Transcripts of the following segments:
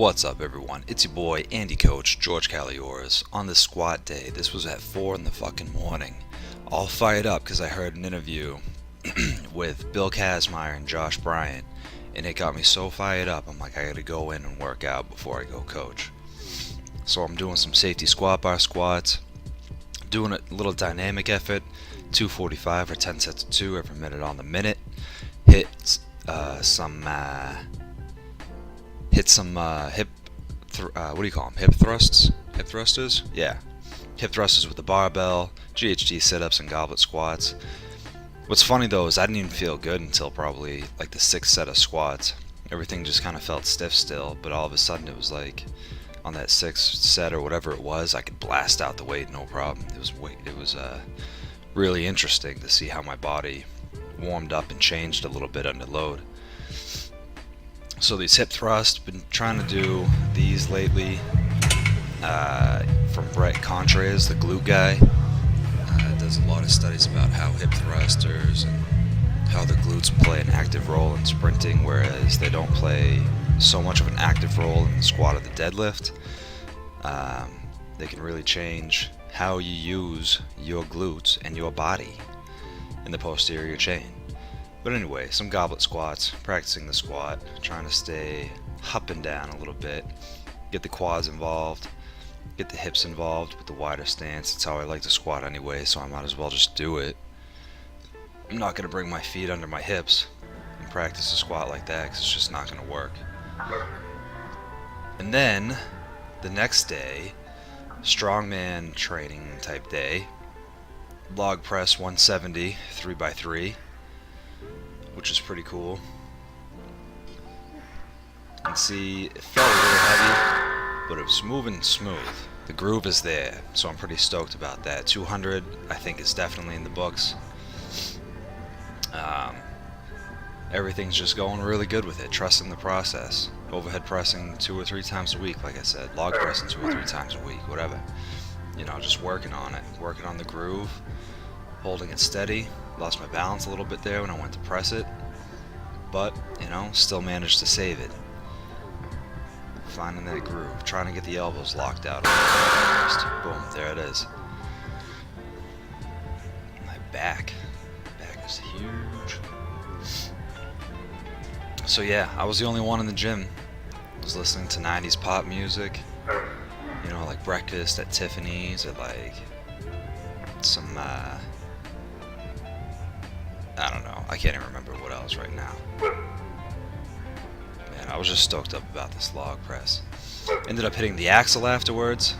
What's up, everyone? It's your boy, Andy Coach, George Calioris, on this squat day. This was at 4 in the fucking morning. All fired up because I heard an interview with Bill Kazmaier and Josh Bryant, and it got me so fired up. I'm like, I gotta go in and work out before I go coach. So I'm doing some safety squat bar squats, doing a little dynamic effort, 245 or 10 sets of 2 every minute on the minute. Hit some hip hip thrusts? Hip thrusters? Yeah. Hip thrusters with the barbell, GHD sit-ups and goblet squats. What's funny though is I didn't even feel good until probably like the 6th set of squats. Everything just kind of felt stiff still, but all of a sudden it was like on that 6th set or whatever it was, I could blast out the weight no problem. It was really interesting to see how my body warmed up and changed a little bit under load. So these hip thrusts, been trying to do these lately from Brett Contreras, the glute guy. Does a lot of studies about how hip thrusters and how the glutes play an active role in sprinting, whereas they don't play so much of an active role in the squat or the deadlift. They can really change how you use your glutes and your body in the posterior chain. But anyway, some goblet squats, practicing the squat, trying to stay up and down a little bit, get the quads involved, get the hips involved with the wider stance. It's how I like to squat anyway, so I might as well just do it. I'm not going to bring my feet under my hips and practice a squat like that because it's just not going to work. And then, the next day, strongman training type day, log press 170, 3x3. Which is pretty cool. You can see it felt a little heavy, but it was moving smooth. The groove is there, so I'm pretty stoked about that. 200, I think, is definitely in the books. Everything's just going really good with it, trusting the process. Overhead pressing 2 or 3 times a week, like I said. Log pressing 2 or 3 times a week, whatever. You know, just working on it, working on the groove, holding it steady. Lost my balance a little bit there when I went to press it, but, you know, still managed to save it. Finding that groove, trying to get the elbows locked out. Boom, there it is. My back is huge. So yeah, I was the only one in the gym. I was listening to 90s pop music, you know, like breakfast at Tiffany's, or like some, I don't know. I can't even remember what else right now. Man, I was just stoked up about this log press. Ended up hitting the axle afterwards.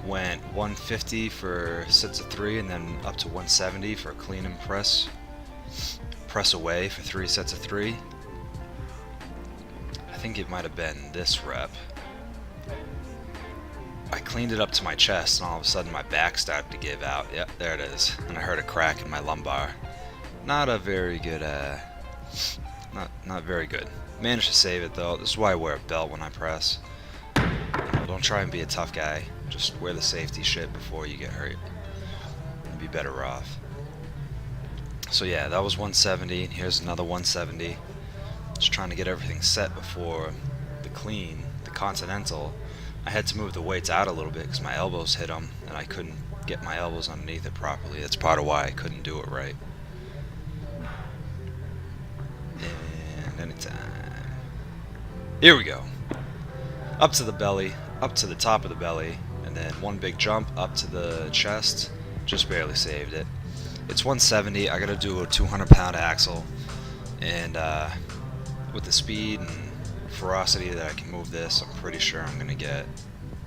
Went 150 for sets of 3 and then up to 170 for a clean and press. Press away for 3 sets of 3. I think it might have been this rep. I cleaned it up to my chest, and all of a sudden my back started to give out. Yep, there it is. And I heard a crack in my lumbar. Not a very good, not very good. Managed to save it though. This is why I wear a belt when I press. You know, don't try and be a tough guy. Just wear the safety shit before you get hurt. You'd be better off. So yeah, that was 170, and here's another 170. Just trying to get everything set before the clean, the continental. I had to move the weights out a little bit because my elbows hit them, and I couldn't get my elbows underneath it properly. That's part of why I couldn't do it right. And anytime. Here we go. Up to the belly, up to the top of the belly, and then one big jump up to the chest. Just barely saved it. It's 170. I gotta do a 200-pound axle, and with the speed and ferocity that I can move this, I'm pretty sure I'm going to get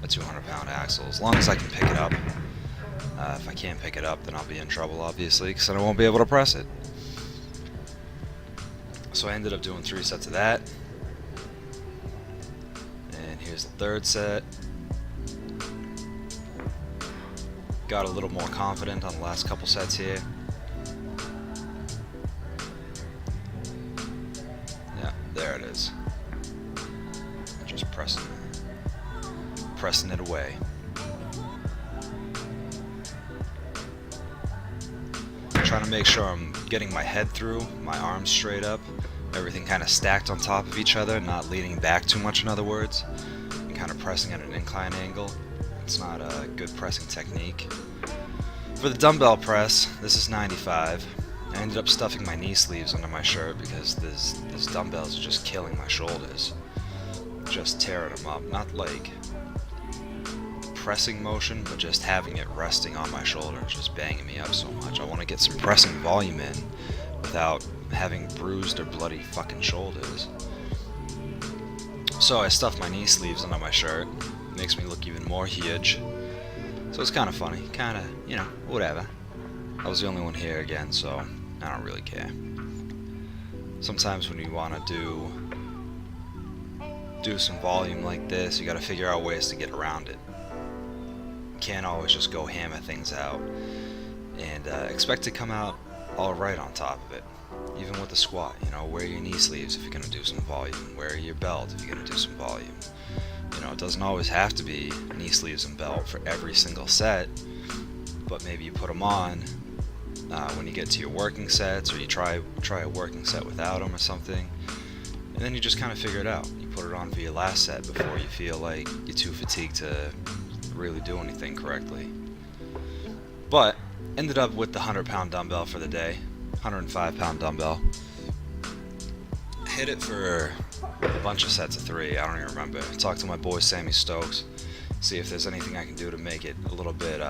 a 200-pound axle, as long as I can pick it up. If I can't pick it up, then I'll be in trouble, obviously, because then I won't be able to press it. So I ended up doing 3 sets of that. And here's the 3rd set. Got a little more confident on the last couple sets here. Yeah, there it is. Just pressing it away. Trying to make sure I'm getting my head through, my arms straight up, everything kind of stacked on top of each other, not leaning back too much, in other words, and kind of pressing at an incline angle. It's not a good pressing technique. For the dumbbell press, this is 95. I ended up stuffing my knee sleeves under my shirt because these dumbbells are just killing my shoulders. Just tearing them up. Not like pressing motion, but just having it resting on my shoulders, just banging me up so much. I want to get some pressing volume in without having bruised or bloody fucking shoulders. So I stuffed my knee sleeves under my shirt. Makes me look even more huge. So it's kind of funny. Kind of, you know, whatever. I was the only one here again, so I don't really care. Sometimes when you want to do some volume like this, you got to figure out ways to get around it. You can't always just go hammer things out and expect to come out all right on top of it. Even with the squat, you know, wear your knee sleeves if you're going to do some volume. Wear your belt if you're going to do some volume. You know, it doesn't always have to be knee sleeves and belt for every single set, but maybe you put them on when you get to your working sets, or you try a working set without them or something, and then you just kind of figure it out. You put it on for your last set before you feel like you're too fatigued to really do anything correctly. But ended up with the 100-pound dumbbell for the day, 105-pound dumbbell. Hit it for a bunch of sets of 3, I don't even remember. Talked to my boy Sammy Stokes, see if there's anything I can do to make it a little bit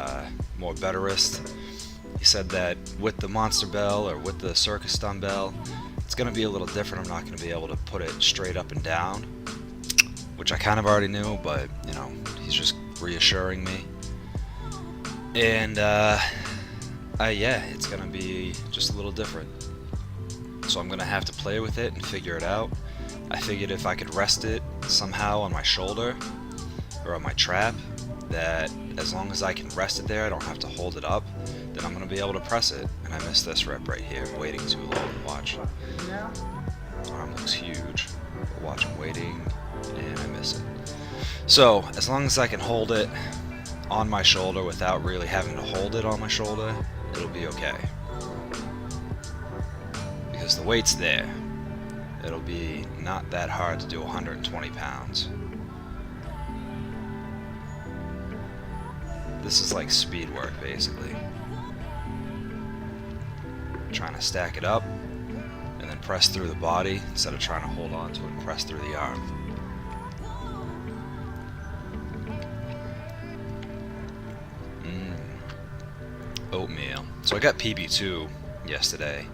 more betterist. He said that with the monster bell or with the circus dumbbell, it's going to be a little different. I'm not going to be able to put it straight up and down, which I kind of already knew, but, you know, he's just reassuring me. And, yeah, it's going to be just a little different. So I'm going to have to play with it and figure it out. I figured if I could rest it somehow on my shoulder or on my trap, that as long as I can rest it there, I don't have to hold it up, then I'm going to be able to press it. And I missed this rep right here, waiting too long. Watch. Arm looks huge. Watch, I'm waiting, and I miss it. So, as long as I can hold it on my shoulder without really having to hold it on my shoulder, it'll be okay. Because the weight's there. It'll be not that hard to do 120 pounds. This is like speed work, basically. Trying to stack it up and then press through the body instead of trying to hold on to it and press through the arm. Oatmeal. So I got PB2 yesterday.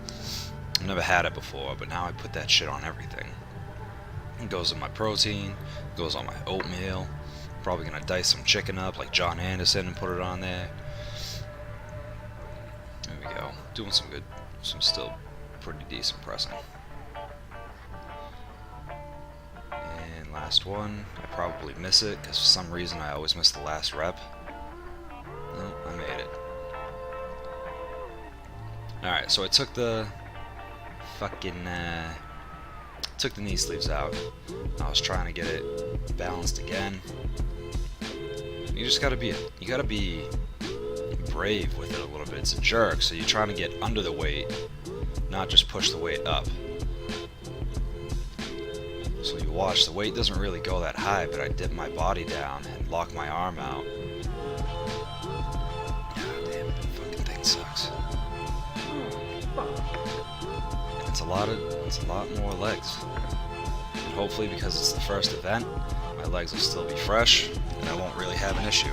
I've never had it before, but now I put that shit on everything. It goes in my protein, it goes on my oatmeal. Probably gonna dice some chicken up like John Anderson and put it on there. There we go. Doing some good, some still pretty decent pressing. And last one, I probably miss it because for some reason I always miss the last rep. No, I made it. Alright, so I took the fucking took the knee sleeves out. I was trying to get it balanced again. You just gotta be brave with it a little bit. It's a jerk, so you're trying to get under the weight, not just push the weight up. So you watch, the weight doesn't really go that high, but I dip my body down and lock my arm out. God damn, that fucking thing sucks. And it's a lot more legs. And hopefully, because it's the first event, my legs will still be fresh, and I won't really have an issue.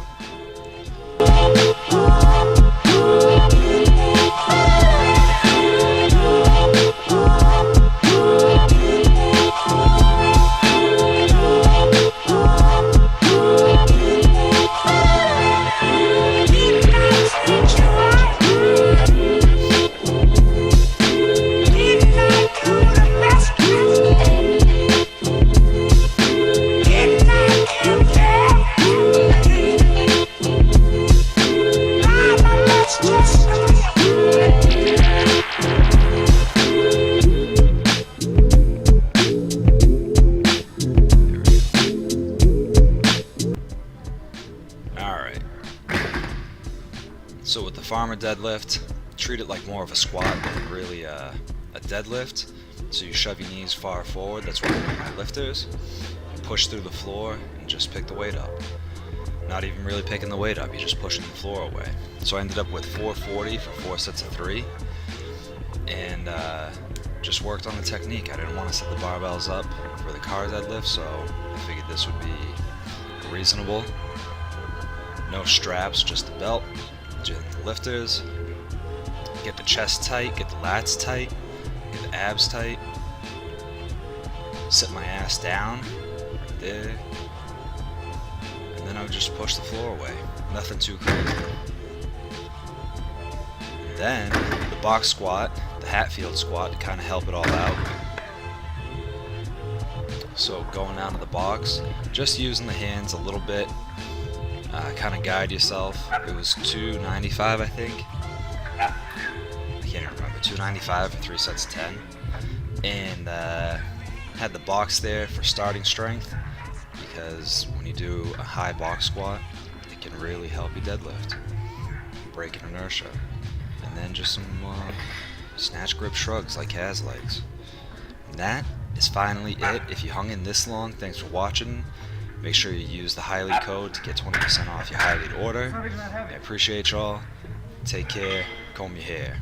So with the farmer deadlift, treat it like more of a squat than really a deadlift. So you shove your knees far forward, that's where I put my lifters, push through the floor, and just pick the weight up. Not even really picking the weight up, you're just pushing the floor away. So I ended up with 440 for 4 sets of 3, and just worked on the technique. I didn't want to set the barbells up for the car deadlift, so I figured this would be reasonable. No straps, just the belt, just the lifters. Get the chest tight, get the lats tight, get the abs tight. Sit my ass down, right there. And then I would just push the floor away. Nothing too crazy. And then the box squat, the Hatfield squat, to kind of help it all out. So going down to the box, just using the hands a little bit, kind of guide yourself. It was 295, I think. I can't even remember. 295 for 3 sets of 10. And had the box there for starting strength, because when you do a high box squat, it can really help you deadlift, breaking inertia. And then just some snatch grip shrugs like Kaz legs. And that is finally it. If you hung in this long, thanks for watching. Make sure you use the Highly code to get 20% off your Highly order. I appreciate y'all. Take care. Comb your hair.